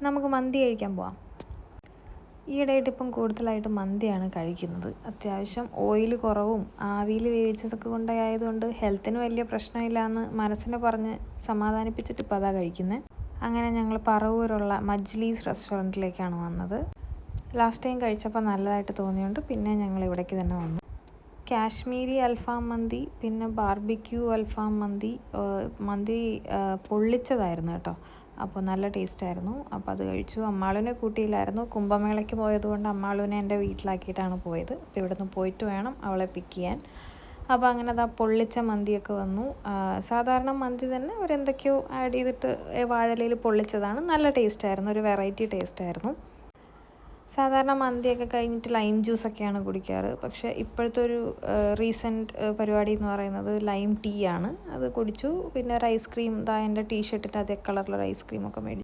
നമുക്ക് മന്തി കഴിക്കാൻ പോവാം. ഈയിടെയായിട്ട് ഇപ്പം കൂടുതലായിട്ട് മന്തിയാണ് കഴിക്കുന്നത്. അത്യാവശ്യം ഓയിൽ കുറവും ആവിയിൽ വേവിച്ചതൊക്കെ കൊണ്ടായതുകൊണ്ട് ഹെൽത്തിന് വലിയ പ്രശ്നമില്ലയെന്ന് മനസ്സിനെ പറഞ്ഞ് സമാധാനിപ്പിച്ചിട്ട് ഇപ്പോൾ അതാണ് കഴിക്കുന്നത്. അങ്ങനെ ഞങ്ങൾ പറവൂരുള്ള മജ്ലീസ് റെസ്റ്റോറൻറ്റിലേക്കാണ് വന്നത്. ലാസ്റ്റ് ടൈം കഴിച്ചപ്പോൾ നല്ലതായിട്ട് തോന്നിയുകൊണ്ട് പിന്നെ ഞങ്ങൾ ഇവിടേക്ക് തന്നെ വന്നു. കാശ്മീരി അൽഫാം മന്തി, പിന്നെ ബാർബിക്യൂ അൽഫാം മന്തി പൊള്ളിച്ചതായിരുന്നു കേട്ടോ. അപ്പോൾ നല്ല ടേസ്റ്റായിരുന്നു. അപ്പോൾ അത് കഴിച്ചു. അമ്മാളുവിനെ കൂട്ടിയില്ലായിരുന്നു. കുംഭമേളയ്ക്ക് പോയതുകൊണ്ട് അമ്മാളുവിനെ എൻ്റെ വീട്ടിലാക്കിയിട്ടാണ് പോയത്. അപ്പോൾ ഇവിടെ നിന്ന് പോയിട്ട് വേണം അവളെ പിക്ക് ചെയ്യാൻ. അപ്പോൾ അങ്ങനെ അതാ പൊള്ളിച്ച മന്തിയൊക്കെ വന്നു. സാധാരണ മന്തി തന്നെ അവരെന്തൊക്കെയോ ആഡ് ചെയ്തിട്ട് വാഴയിലയിൽ പൊള്ളിച്ചതാണ്. നല്ല ടേസ്റ്റായിരുന്നു, ഒരു വെറൈറ്റി ടേസ്റ്റായിരുന്നു. സാധാരണ മന്തിയൊക്കെ കഴിഞ്ഞിട്ട് ലൈം ജ്യൂസൊക്കെയാണ് കുടിക്കാറ്. പക്ഷേ ഇപ്പോഴത്തെ ഒരു റീസെൻറ്റ് പരിപാടി എന്ന് പറയുന്നത് ലൈം ടീ ആണ്. അത് കുടിച്ചു. പിന്നെ ഒരു ഐസ്ക്രീം, എൻ്റെ ടീഷർട്ടിൻ്റെ അതേ കളറിലൊരു ഐസ്ക്രീമൊക്കെ മേടിച്ചു.